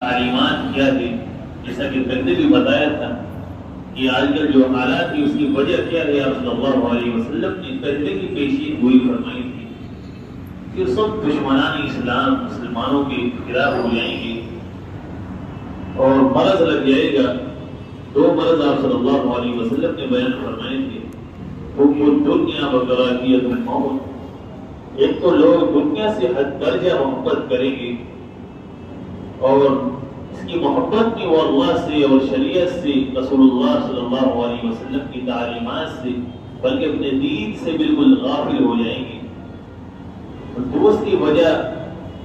تعلیمات کیا ہے؟ جیسا کہ پہلے بھی بتایا تھا کہ آج کل جو حالات ہیں اس کی وجہ کیا ہے؟ آپ صلی اللہ علیہ وسلم نے پہلے کی پیشین گوئی فرمائی تھی کہ سب دشمنان اسلام مسلمانوں کے خلاف ہو جائیں گے اور مرض لگ جائے گا۔ دو مرض آپ صلی اللہ علیہ وسلم نے بیان فرمائے تھے، حکم دنیا وکراہیت الموت۔ ایک تو لوگ دنیا سے حد درجہ محبت کریں گے اور اس کی محبت بھی وہ اللہ سے اور شریعت سے، رسول اللہ صلی اللہ علیہ وسلم کی تعلیمات سے، بلکہ اپنے دین سے بالکل غافل ہو جائیں گے۔ دوسری وجہ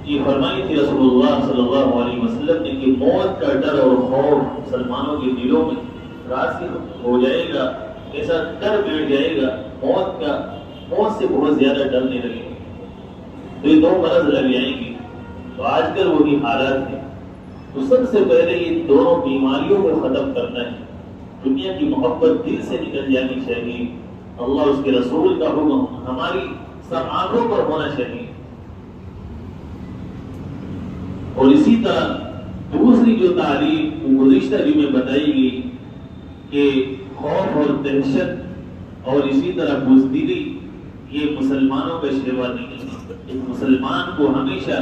یہ فرمائی تھی رسول اللہ صلی اللہ علیہ وسلم نے کہ موت کا ڈر اور خوف مسلمانوں کے دلوں میں راسخ ہو جائے گا، ایسا ڈر بیٹھ جائے گا موت سے بہت زیادہ ڈرنے لگیں گے۔ تو یہ دو مرض لگ جائیں گے۔ تو آج کل وہی حالات ہیں۔ تو سب سے پہلے یہ دونوں بیماریوں کو ختم کرنا ہے۔ دنیا کی محبت دل سے نکل جانی چاہیے، اللہ اس کے رسول کا حکم ہماری سب آنکھوں پر ہونا چاہیے۔ اور اسی طرح دوسری جو تعلیم گزشتہ جمعے بتائی گئی کہ خوف اور دہشت اور اسی طرح بزدلی یہ مسلمانوں کا شیوا نہیں ہے۔ ایک مسلمان کو ہمیشہ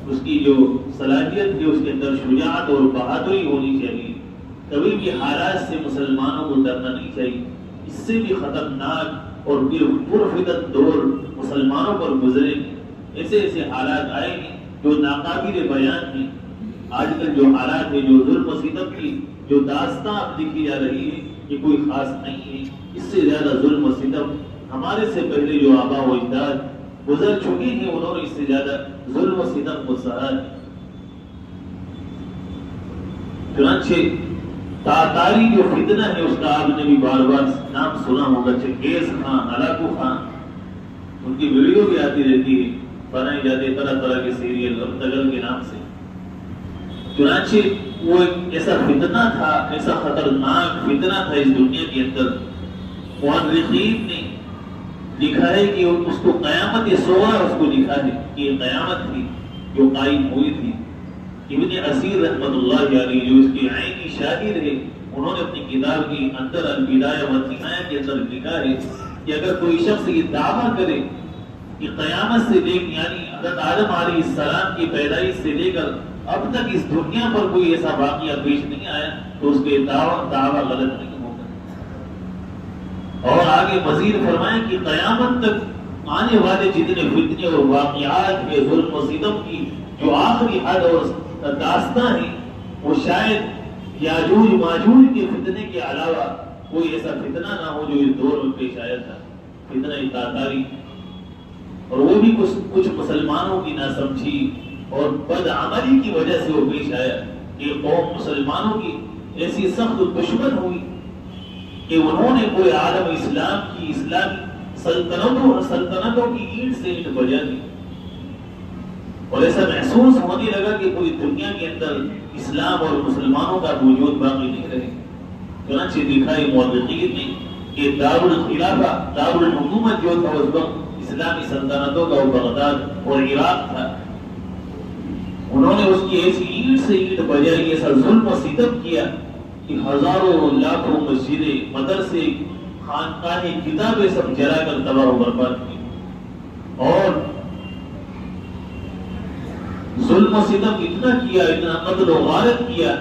اس کی جو صلاحیت ہے اس کے اندر شجاعت اور بہادری ہونی چاہیے۔ کبھی بھی حالات سے مسلمانوں کو ڈرنا نہیں چاہیے۔ اس سے بھی خطرناک اور پرفتن دور مسلمانوں پر گزرے گے۔ ایسے ایسے حالات آئیں گے جو ناقابل بیان ہیں۔ آج کل جو حالات ہیں، جو ظلم و ستم کی جو داستان اب لکھی جا رہی ہے، یہ کوئی خاص نہیں ہے۔ اس سے زیادہ ظلم و ستم ہمارے سے پہلے جو آبا و اجداد گزر چکے ہیں، انہوں نے اس سے زیادہ ظلم و ستم کو سہا ہے۔ چنانچہ تاتاری جو فتنہ ہے اس کا آپ نے بھی بار بار نام سنا ہوگا، چنگیز خان، ہلاکو خان، ان کی ویڈیو بھی آتی رہتی ہے، بنائی جاتی طرح طرح کے سیریل اور تغل کے نام سے۔ چنانچہ وہ ایک ایسا فتنہ تھا، ایسا خطرناک فتنہ تھا اس دنیا کے اندر۔ مورخین نے لکھا ہے کہ اس کو قیامت صغریٰ اس کو لکھا ہے کہ یہ قیامت تھی جو قائم ہوئی تھی۔ ابن اسیر رحمۃ اللہ علیہ جو اس کی عینی شاہد ہے، انہوں نے اپنی کتاب کی اندر البدایہ والنہایہ کے اندر لکھا ہے کہ اگر کوئی شخص یہ دعویٰ کرے کہ قیامت سے لے یعنی حضرت آدم علیہ السلام کی پیدائش سے لے کر اب تک اس دنیا پر کوئی ایسا واقعہ پیش نہیں آیا تو اس کے دعویٰ غلط نہیں ہوگا۔ اور آگے مزید فرمائیں کہ قیامت تک آنے والے جتنے فتنے اور واقعات کے ظلم و ستم کی جو آخری حد اور داستان ہے، وہ شاید یاجوج ماجوج کے فتنے کے علاوہ کوئی ایسا فتنہ نہ ہو جو اس دور میں پیش آیا تھا، فتنہ تاتاری۔ اور وہ بھی کچھ مسلمانوں کی ناسمجھی اور بدعملی کی وجہ سے وہ پیش آیا کہ قوم مسلمانوں کی ایسی سخت دشمن ہوئی کہ انہوں نے کوئی عالم اسلام کی اسلامی سلطنتوں کی اینٹ سے اینٹ بجا دی، اور ایسا محسوس ہونے لگا کہ پوری دنیا کے اندر اسلام اور مسلمانوں کا وجود باقی نہیں رہے۔ چنانچہ لکھا ہے مورخین نے کہ دارالخلافہ دارالحکومت جو تھا اس وقت اسلامی سلطنتوں کا وہ بغداد اور عراق تھا، انہوں نے اس کی ایسی اینٹ سے اینٹ بجائی، ایسا ظلم و ستم کیا کہ ہزاروں لاکھوں مسجدیں، مدرسے، خانقاہیں، کتابیں سب جلا کر تباہ و برباد کی۔ اور ظلم و ستم اتنا کیا، اتنا قتل و غارت کیا،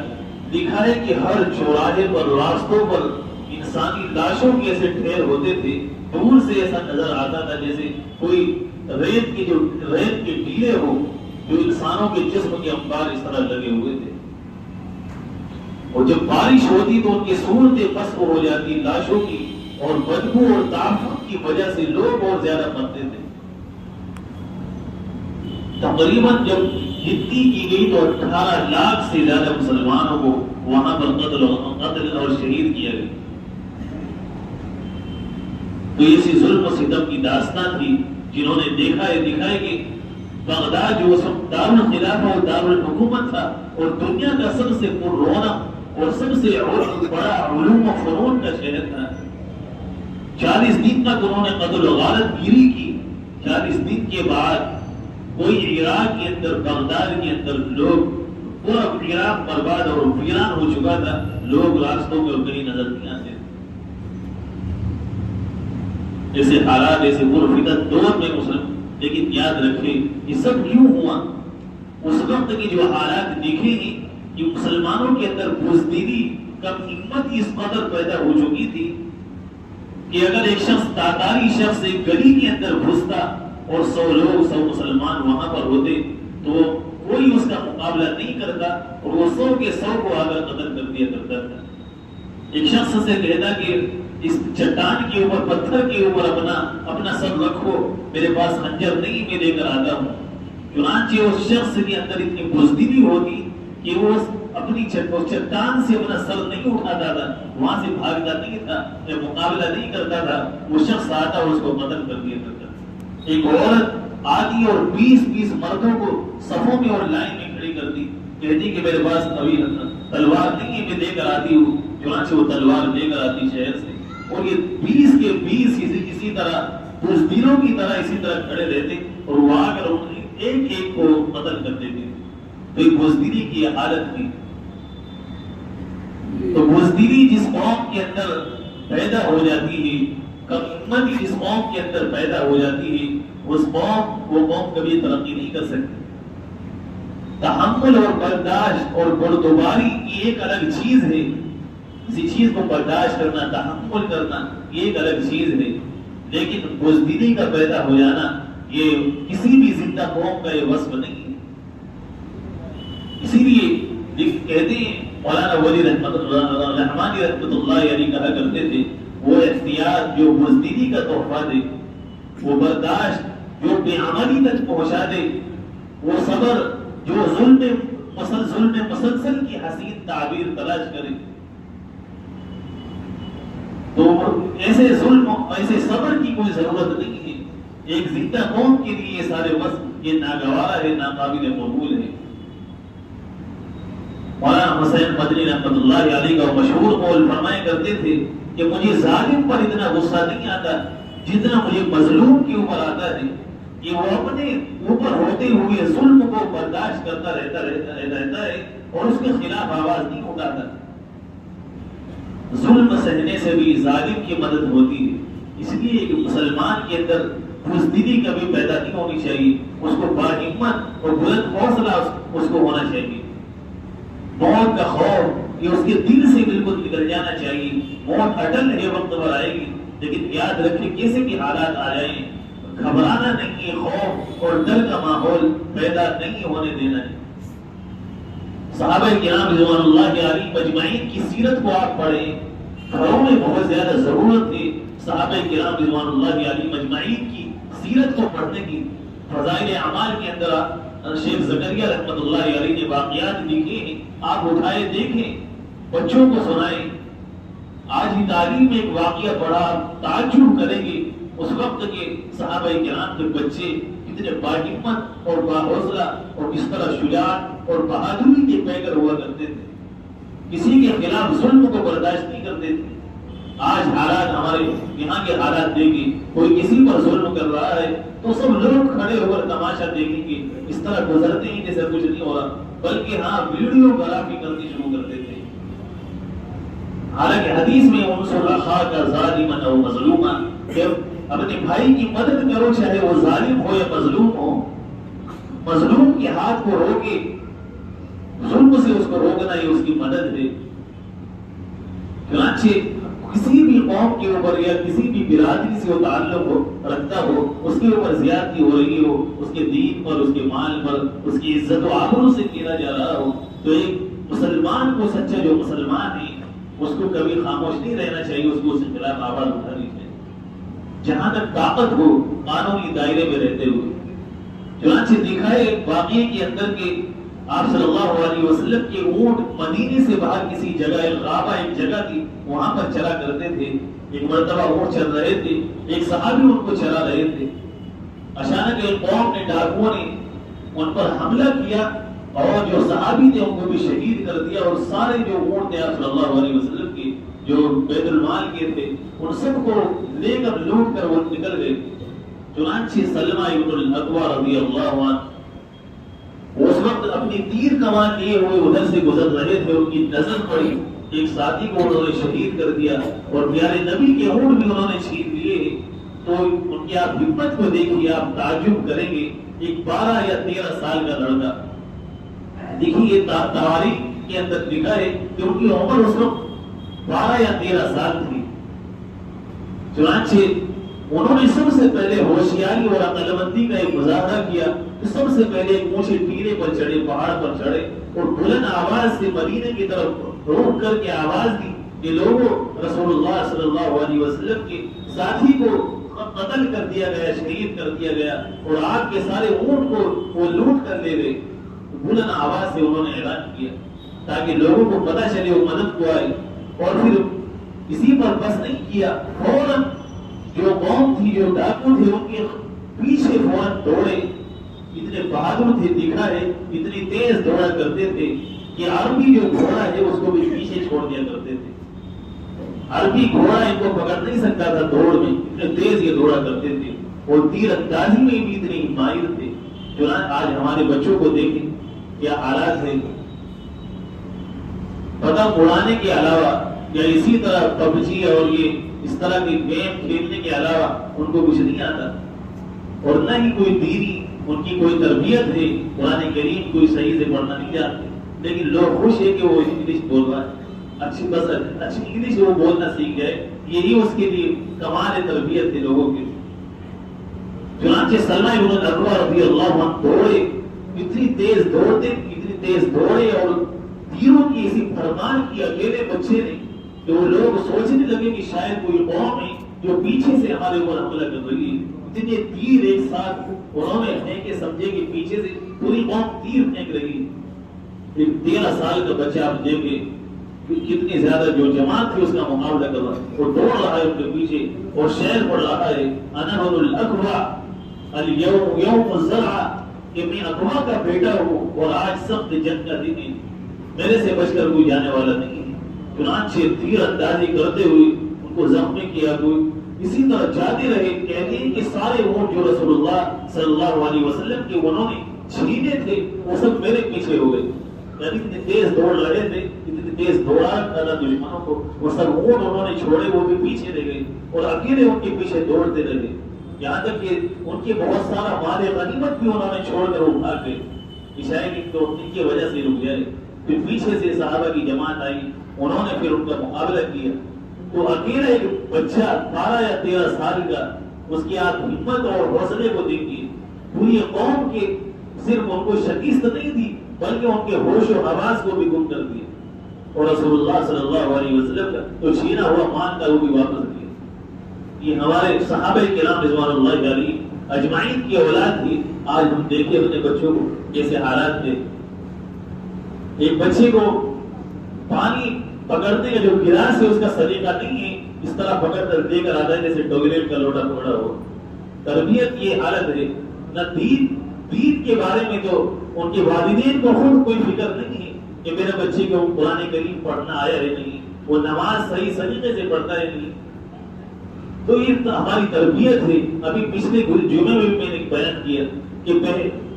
لکھا ہے کہ ہر چوراہے پر، راستوں پر انسانی لاشوں کے ایسے ڈھیر ہوتے تھے، دور سے ایسا نظر آتا تھا جیسے کوئی ریت کے ٹیلے ہو جو انسانوں کے جسم کے انبار اس طرح لگے ہوئے تھے۔ اور جب بارش ہوتی تو ان کی صورتیں پست ہو جاتی لاشوں کی، اور بدبو اور تعفن کی وجہ سے لوگ اور زیادہ مرتے تھے۔ تقریباً جب گنتی کی گئی تو 18 لاکھ سے زیادہ مسلمانوں کو وہاں پر قتل اور شہید کیا گیا۔ تو ایسی ظلم و ستم کی داستان تھی۔ جنہوں نے دیکھا ہے کہ بغداد جو دارالخلافہ اور دارالحکومت تھا اور دنیا کا سب سے پر رونق اور سب سے بڑا علوم و فنون کا شہر تھا، 40 دن تک انہوں نے قتل و غارت گیری کی۔ 40 دن کے بعد کوئی عراق کے اندر، بغداد کے اندر لوگ پورا عراق برباد اور ویران ہو چکا تھا، لوگ راستوں میں اور کہیں نظر نہیں آتے. ایسے حالات، ایسے پرفتن دور میں مسلم، لیکن یاد رکھیں یہ سب کیوں ہوا؟ اس وقت کی جو حالات دیکھیں گے کہ مسلمانوں کے اندر بزدلی، کم ہمت اس قدر پیدا ہو چکی تھی کہ اگر ایک شخص، تاتاری شخص ایک گلی کے اندر گھستا اور 100 لوگ، 100 مسلمان وہاں پر ہوتے تو کوئی اس کا مقابلہ نہیں کرتا اور وہ 100 کے 100 کو آ کر قتل کر دیا کرتا تھا. ایک شخص سے کہتا کہ اس چٹان کے اوپر، پتھر کے اوپر اپنا سر رکھو، میرے پاس خنجر نہیں، میں لے کر آتا ہوں. چنانچہ اس شخص کے اندر اتنی بزدلی ہوتی کہ وہ اپنی چٹان سے اپنا سر نہیں اٹھاتا تھا، وہاں سے بھاگتا نہیں تھا، مقابلہ نہیں کرتا تھا. وہ شخص آتا اور اس کو قتل کر دیا کرتا. ایک عورت آتی اور 20 مردوں کو صفوں میں اور لائن میں کھڑی کرتی، کہتی کہ میرے پاس ابھی تلوار نہیں ہے، میں لے کر آتی ہوں. چنانچہ وہ تلوار لے کر آتی شہر سے، اور یہ 20 کے 20 اسی طرح بزدلوں کی طرح اسی طرح کھڑے رہتے اور وہ آ کر ایک ایک کو قتل کر دیتے. تو یہ بزدلی کی حالت تھی. تو بزدلی جس قوم کے اندر پیدا ہو جاتی ہے، کم ہمتی جس قوم کے اندر پیدا ہو جاتی ہے، وہ قوم کبھی ترقی نہیں کر سکتی. تحمل اور برداشت اور بردباری یہ ایک الگ چیز ہے. کسی چیز کو برداشت کرنا، تحمل کرنا یہ ایک الگ چیز ہے، لیکن بزدلی کا پیدا ہو جانا یہ کسی بھی زندہ قوم کا یہ وصف نہیں ہے. اسی لیے کہتے ہیں مولانا ولی رحمانی رحمت اللہ علیہ کہا کرتے تھے، وہ احتیاط جو بزدلی کا تحفہ دے، وہ برداشت جو بے عملی تک پہنچا دے، وہ صبر جو ظلم مسلسل کی حسین تعبیر تلاش کرے. تو ایسے ظلم، ایسے صبر کی کوئی ضرورت نہیں ہے. ایک زندہ قوم کے لیے یہ سارے وصف یہ ناگوار ہے، ناقابل قبول ہے. مولانا حسین مدنی رحمت اللہ علیہ کا مشہور قول فرمایا کرتے تھے کہ مجھے ظالم پر اتنا غصہ نہیں آتا جتنا مجھے مظلوم کے اوپر آتا ہے. کہ وہ اپنے اوپر ہوتے ہوئے ظلم کو برداشت کرتا رہتا ہے اور اس کے خلاف آواز نہیں اٹھاتا. ظلم سہنے سے بھی ظالم کی مدد ہوتی ہے. اس لیے کہ مسلمان کے اندر بزدلی کبھی پیدا نہیں ہونی چاہیے. اس کو باہمت اور بلند حوصلہ اس کو ہونا چاہیے. موت کا خوف یہ اس کے دل سے بالکل نکل جانا چاہیے. موت اٹل ہے، وقت پر آئے گی، لیکن یاد رکھیں کیسے بھی حالات آ جائیں گھبرانا نہیں ہے. خوف اور ڈر کا ماحول پیدا نہیں ہونے دینا ہے. صحابہ کرام رضوان اللہ علیہم اجمعین کی سیرت کو آپ پڑھیں. گھروں میں بہت زیادہ ضرورت ہے صحابہ کرام رضوان اللہ علیہم اجمعین کی سیرت کو پڑھنے کی. فضائل اعمال کے اندر شیخ زکریا رحمت اللہ علیہ نے واقعات لکھے ہیں، آپ اٹھائے دیکھیں، بچوں کو سنائیں. آج ہی تعلیم میں ایک واقعہ پڑھا، تعجب کریں گے اس وقت کے صحابہ کرام کے بچے کتنے باہمت اور باحوصلہ اور کس طرح شجاعت اور بہادری کے پیکر ہوا کرتے تھے. کسی کے خلاف ظلم کو برداشت نہیں کرتے تھے. آج حالات ہمارے یہاں کے حالات دیکھیں، کوئی کسی پر ظلم کر رہا ہے تو سب لوگ کھڑے ہو کر تماشا دیکھیں گے، اس طرح گزرتے ہی جیسے کچھ نہیں ہو رہا، بلکہ ہاں ویڈیو گرافی کرنی شروع کر دیتے ہیں. حالانکہ حدیث میں انصر اخاک ظالما او مظلوما، کہ اپنے بھائی کی مدد کرو چاہے وہ ظالم ہو یا مظلوم ہو. مظلوم کے ہاتھ کو روکے، ظلم سے اس کو روکنا یہ اس کی مدد ہے. چنانچہ کسی بھی قوم کے اوپر یا کسی بھی برادری سے وہ تعلق رکھتا ہو، اس کے اوپر زیادتی ہو رہی ہو، اس کے دین پر، اس کے مال پر، اس کی عزت و آبرو سے کیا جا رہا ہو، تو ایک مسلمان کو، سچا جو مسلمان ہے اس کو کبھی خاموش نہیں رہنا چاہیے. اس کو اس کے خلاف آواز اٹھانی چاہیے جہاں تک طاقت ہو، قانونی دائرے میں رہتے ہوئے. چنانچہ دکھائے واقعے کے اندر کہ آپ صلی اللہ علیہ وسلم کے اونٹ مدینے سے باہر کسی جگہ، ایک غابہ ایک جگہ تھی، وہاں پر چلا کرتے تھے. ایک مرتبہ اونٹ چل رہے تھے، ایک صحابی ان کو چلا رہے تھے. اچانک ایک قوم نے، ڈاکوؤں نے ان پر حملہ کیا اور جو صحابی تھے ان کو بھی شہید کر دیا، اور سارے جو اونٹ تھے آپ صلی اللہ علیہ وسلم کے جو بیت المال کے تھے ان سب کو لے کر لوٹ کر وہ نکل گئے. چنانچہ سلمہ ابن الاکوع رضی اللہ عنہ اس وقت اپنی تیر کمان لیے ہوئے ادھر سے گزر رہے تھے، ان کی نظر پڑی، ایک ساتھی کو انہوں نے شہید کر دیا اور پیارے نبی کے اونٹ بھی انہوں نے چھین لیے۔ تو ان کی آپ ہمت کو دیکھیے، آپ تعجب کریں گے، ایک 12 یا 13 سال کا لڑکا، دیکھیے یہ تاریخ کے اندر لکھا ہے کہ ان کی عمر اس وقت 12 یا 13 سال تھی۔ چنانچہ انہوں نے سب سے پہلے ہوشیاری اور عقل مندی کا ایک مظاہرہ کیا، سب سے پہلے ایک اونچے ٹیلے پر چڑھے، پہاڑ پر چڑھے اور بلند آواز سے مدینے کی طرف روک کر کے آواز دی کہ لوگوں، رسول اللہ صلی اللہ علیہ وسلم کے ساتھی کو قتل کر دیا گیا، شہید کر دیا گیا اور آپ کے سارے اونٹ کو وہ لوٹ کر لے گئے۔ بلند آواز سے انہوں نے اعلان کیا تاکہ لوگوں کو پتہ چلے، وہ مدد کو آئے۔ اور پھر اسی پر بس نہیں کیا، فوراً جو قوم تھی، جو ڈاکو تھے، ان کے پیچھے فوراً دوڑے۔ اتنے بہادر تھے، دکھا ہے اتنی تیز دوڑا کرتے تھے کہ عربی جو گھوڑا ہے اس کو بھی پیچھے چھوڑ دیا کرتے تھے۔ عربی گھوڑا ان کو پکڑ نہیں سکتا تھا دوڑ میں، اتنے تیز یہ دوڑا کرتے تھے اور تیر اندازی میں بھی اتنے ماہر تھے۔ چنانچہ آج ہمارے بچوں کو دیکھیں کیا حالات ہے، پتنگ اڑانے کے علاوہ یا اسی طرح پب جی اور یہ اس طرح کے گیم کھیلنے کے علاوہ ان کو کچھ نہیں آتا، اور نہ ہی کوئی دینی ان کی کوئی تربیت ہے، قرآن کریم کوئی صحیح سے پڑھنا نہیں جانتے، لیکن لوگ خوش ہے کہ وہ انگلش بول رہا ہے، اچھی انگلش وہ بولنا سیکھ جائے، یہی اس کے لیے کمال تربیت ہے لوگوں کے۔ چنانچہ سلمہ بن الاکوع رضی اللہ عنہ دوڑے، اتنی تیز دوڑے اور تیروں کی ایسی بھرمار کی اکیلے بچے نے کہ وہ لوگ سوچنے لگے کہ شاید کوئی قوم ہے جو پیچھے سے ہمارے اوپر حملہ کر رہی ہے۔ اتنے تیر ایک ساتھ انہوں نے پھینکے، سمجھے کہ پیچھے سے پوری قوم تیر پھینک رہی ہے۔ ایک 13 سال کا بچہ آپ دیکھیں کتنی زیادہ جو جماعت تھی اس کا مقابلہ کر رہا ہے، وہ دوڑ رہا ہے ان کے پیچھے اور شعر پڑھ رہا ہے، انا بن الاکوع اليوم یوم الزرع، کہ میں اکوع کا بیٹا ہوں اور آج سخت جنگ کا دن ہے، میرے سے بچ کر کوئی جانے والا نہیں ہے۔ چنانچہ تیر اندازی کرتے ہوئے ان کو زخمی کیا، کوئی اسی طرح جاتے رہے۔ کہتے ہیں کہ سارے اونٹ جو رسول اللہ صلی اللہ علیہ وسلم کے انہوں نے چھینے تھے وہ سب میرے پیچھے ہو گئے، یعنی اتنے تیز دوڑ لڑے تھے، اتنی تیز دوڑا کرنا دشمنوں کو، وہ سب اونٹ انہوں نے چھوڑے، وہ بھی پیچھے رہ گئے اور اکیلے ان کے پیچھے دوڑتے رہے، یہاں تک کہ ان کے بہت سارا مال غنیمت بھی انہوں نے چھوڑ کر وہ بھاگ گئے، شاید تو ان کی وجہ سے رک جائے۔ پھر پیچھے سے صحابہ کی جماعت آئی، انہوں نے پھر ان کا مقابلہ کیا، تو اکیلا ایک بچہ 12 یا 13 سال کا، اس کی آپ ہمت اور حوصلے کو دیکھیے، پوری قوم کے صرف ان کو شکست نہیں دی بلکہ ان کے ہوش و حواس کو بھی گم کر دیا، اور رسول اللہ صلی اللہ علیہ وسلم کا تو چھینا ہوا مان کا وہ بھی واپس دیا۔ یہ ہمارے صحابہ کرام رضوان اللہ علیہ اجمعین کی اولاد تھی۔ آج ہم دیکھیں اپنے بچوں کو کیسے حالات تھے، ایک بچے کو پانی پکڑنے کا جو گلاس ہے اس کا سلیقہ نہیں ہے، اس طرح پکڑ کر دے کر آتا ہے جیسے ٹوائلٹ کا لوٹا پکڑا ہو۔ تربیت یہ حالت ہے، نہ دین کے بارے میں تو ان کے والدین کو خود کوئی فکر نہیں ہے کہ میرے بچے کو قرآن کریم پڑھنا آیا ہے نہیں، وہ نماز صحیح طریقے سے پڑھتا ہے نہیں، تو یہ ہماری تربیت ہے۔ ابھی پچھلے جمعے میں میں نے بیان کیا کہ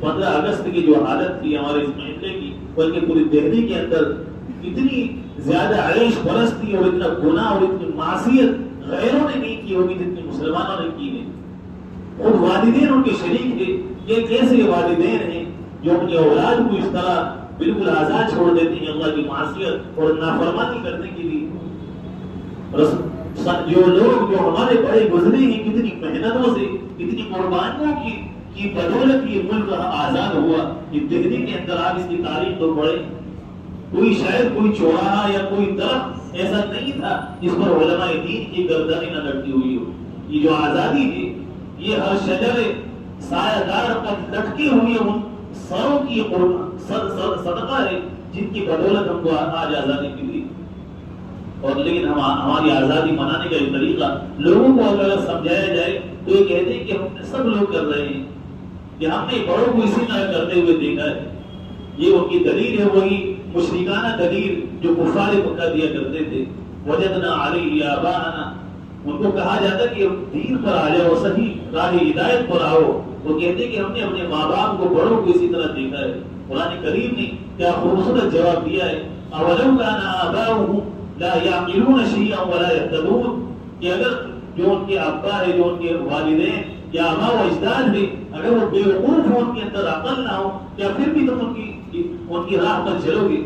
15 اگست کی جو حالت تھی ہمارے اس محلے کی، بلکہ پوری دہلی کے اندر اتنی زیادہ عیش پرستی اور اتنا گناہ اور اتنی معصیت غیروں نے نہیں کی ہوگی جتنی مسلمانوں نے کی ہے۔ خود والدین ان کے شریک تھے، یہ کیسے والدین ہیں جو اپنی اولاد کو اس طرح بالکل آزاد چھوڑ دیتے ہیں اللہ کی معصیت اور نافرمانی کرنے کے لیے۔ جو لوگ جو ہمارے بڑے گزرے ہیں کتنی محنتوں سے، کتنی قربانیوں کی بدولت یہ ملک آزاد ہوا۔ یہ دہلی کے اندر آپ اس کی تاریخ تو پڑھیں، کوئی شاید کوئی چوراہا یا کوئی درخت ایسا نہیں تھا جس پر علماء دین کی گردنیں نہ لٹکی ہوئی ہو۔ یہ جو آزادی ہے یہ ہر شجر سایہ دار پر لٹکی ہوئی ان سروں کی صدقہ ہے جن کی بدولت ہم کو آج آزادی ملی۔ اور لیکن ہماری آزادی منانے کا یہ طریقہ لوگوں کو اگر سمجھایا جائے تو یہ کہتے ہیں کہ ہم سب لوگ کر رہے ہیں، کہ ہم نے بڑوں کو اسی طرح کرتے ہوئے دیکھا ہے۔ یہ ان کی دلیل ہے، وہی مشرکانہ دلیل جو کفار مکہ دیا کرتے تھے، وجدنا علیہ آباءنا۔ ان کو کہا جاتا کہ دین پر آ جاؤ، صحیح راہ ہدایت پر آؤ، وہ کہتے کہ ہم نے اپنے ماں باپ کو بڑوں کو اسی طرح دیکھا ہے قرآن کریم نے کیا خوبصورت جواب دیا ہے، اولو کان آباؤہم لا یعقلون شیئا ولا یہتدون، کہ اگر جو ان کے ابا ہے، جو ان کے والدین یا آبا و اجداد ہے، اگر وہ بیوقوف ہو، ان کے اندر عقل نہ ہو، کیا پھر بھی تم ان کی راہ پر چلو گے؟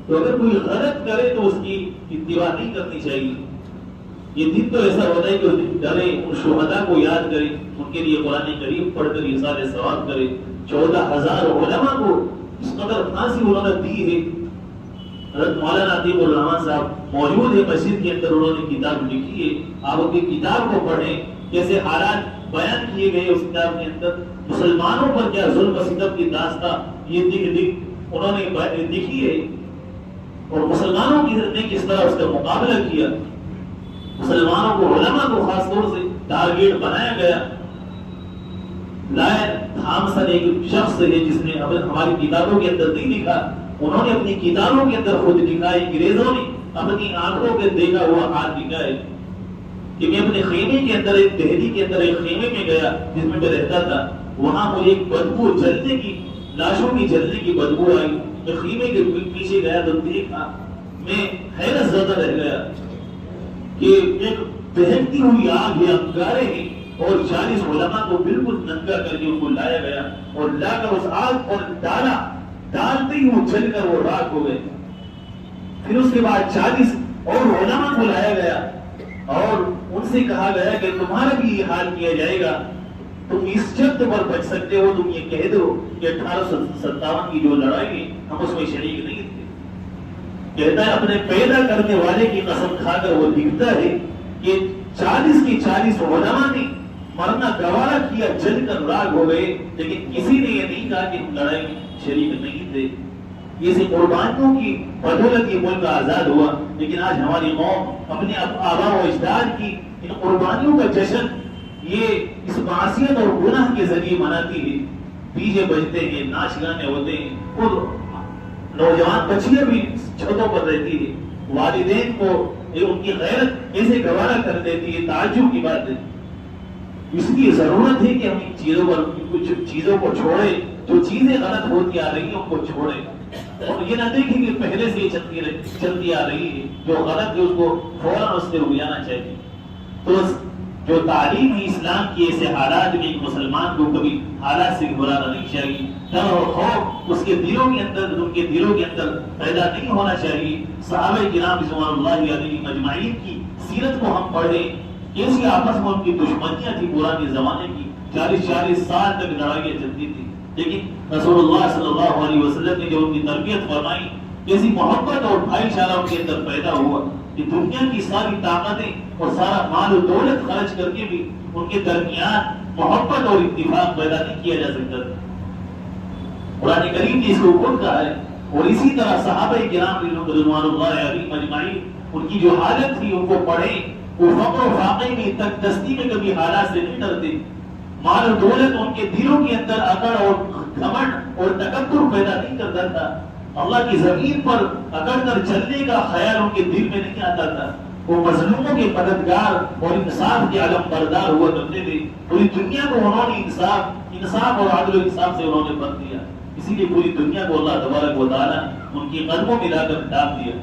تو اگر کوئی غلط کرے تو اس کی اتباع نہیں کرنی چاہیے۔ یہ دن تو ایسا ہوتا ہے کہ اس دن ڈرے، ان شہداء کو یاد کرے، ان کے لیے قرآن کریم پڑھ کر ایصال ثواب کرے۔ 14,000 علماء کو اس قدر پھانسی انہوں نے دی ہے۔ حضرت مولانا عتیق الرحمان صاحب موجود ہے مسجد کے اندر، انہوں نے کتاب لکھی ہے، آپ ان کی کتاب کو پڑھیں، کیسے حالات بیان کیے گئے اس کتاب کے اندر، مسلمانوں پر کیا ظلم و ستم کی داستان یہ انہوں نے لکھی ہے، اور مسلمانوں نے کس طرح اس کا مقابلہ کیا۔ مسلمانوں کو، علماء کو خاص طور سے ٹارگیٹ بنایا گیا۔ لائن تھامسن ایک شخص ہے جس نے ہماری کتابوں کے اندر نہیں لکھا، انہوں نے اپنی کتابوں کے اندر خود لکھا ہے، انگریزوں نے اپنی آنکھوں کے دیکھا ہوا حال لکھا ہے کہ میں اپنے خیمے کے اندر، ایک دہلی کے اندر ایک خیمے میں گیا جس میں میں رہتا تھا، وہاں مجھے ایک بدبو جلنے کی، لاشوں کی جلنے کی بدبو آئی۔ میں خیمے کے پیچھے گیا تو دیکھا، میں حیرت زدہ رہ گیا کہ ایک بہتی ہوئی آگ ہے، انگارے ہیں، اور 40 علماء کو بالکل ننگا کر کے ان کو لایا گیا اور لا کر اس آگ اور ڈالا، ڈالتے ہی وہ جل کر وہ راکھ ہو گئے۔ پھر اس کے بعد 40 اور علماء کو لایا گیا اور ان سے کہا گیا کہ تمہارا بھی یہ حال کیا جائے گا، تم اس جد پر بچ سکتے ہو، تم یہ کہہ دو کہ 1857 کی جو لڑائی ہے ہم اس میں شریک نہیں تھے۔ کہتا ہے اپنے پیدا کرنے والے کی قسم کھا کر وہ لکھتا ہے کہ 40 کی 40 علماء نے مرنا گوارا کیا، جل کر راگ ہو گئے، لیکن کسی نے یہ نہیں کہا کہ ہم لڑائی میں شریک نہیں تھے۔ یہ سی قربانیوں کی بدولت یہ ملک آزاد ہوا، لیکن آج ہماری قوم اپنے آبا و اجداد کی ان قربانیوں کا جشن یہ اس معصیت اور گناہ کے ذریعے مناتی ہے۔ ڈی جے بجتے ہیں، ناچ گانے ہوتے ہیں، خود نوجوان بچیاں بھی چھتوں پر رہتی ہے، والدین کو ان کی غیرت ایسے گوارا کر دیتی ہے، تعجب کی بات ہے۔ اس کی ضرورت ہے کہ ہم ان چیزوں پر، کچھ چیزوں کو چھوڑیں، جو چیزیں غلط ہوتی آ رہی ہیں ان کو چھوڑیں، اور یہ نہ دیکھیں کہ پہلے سے یہ چلتی آ رہی ہے، جو غلط ہے اس کو فوراً اس سے رک جانا چاہیے۔ تو جو تعلیم ہے اسلام کی، ایسے حالات میں ایک مسلمان کو کبھی حالات سے گھبرانا نہیں چاہیے، ڈر اور خوف اس کے دلوں کے اندر، ان کے دلوں کے اندر پیدا نہیں ہونا چاہیے۔ صحابہ کرام رضوان اللہ علیہم اجمعین کی سیرت کو ہم پڑھیں، کیسی آپس میں ان کی دشمنیاں تھی پرانے زمانے کی، 40 سال تک لڑائیاں چلتی تھی، لیکن رسول اللہ صلی اللہ علیہ وسلم نے جو ان کی تربیت فرمائی، کیسی محبت اور بھائی چارہ ان کے اندر پیدا ہوا کہ دنیا کی ساری طاقتیں اور سارا مال و دولت خرچ کر کے بھی ان کے درمیان محبت اور اتفاق پیدا نہیں کیا جا سکتا تھا۔ قرآن کریم نے اس کو خود کہا ہے، اور اسی طرح صحابہ کرام رضوان اللہ علیہم اجمعین ان کی جو حالت تھی ان کو پڑھیں، وہ فقر و فاقے میں تک دستی میں کبھی حالات سے نہیں ڈرتے، مال و دولت ان کے دلوں کے اندر اکڑ اور گھمنڈ اور تکبر پیدا نہیں کرتا تھا، اللہ کی زمین پر اکڑ کر چلنے کا خیال ان کے دل میں نہیں آتا تھا، وہ مظلوموں کے مددگار اور انصاف کے علم بردار ہوا کرتے تھے۔ پوری دنیا کو انہوں نے انصاف اور عدل و انصاف سے انہوں نے بن دیا، اسی لیے پوری دنیا کو اللہ تبارک و تعالیٰ ان کی قدموں میں لا کر ڈال دیا۔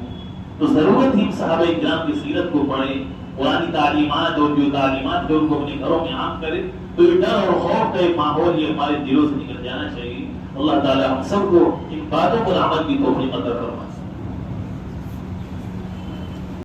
تو ضرورت ہے صحابہ کرام کی سیرت کو پڑھیں، قرآنی تعلیمات اور جو تعلیمات جو ان کو اپنے گھروں میں عام کرے، تو یہ ڈر اور خوف کا ایک ماحول یہ ہمارے دلوں سے نکل جانا چاہیے۔ اللہ تعالیٰ ہم سب کو ان باتوں پر عمل کی توفیق عطا فرمائے۔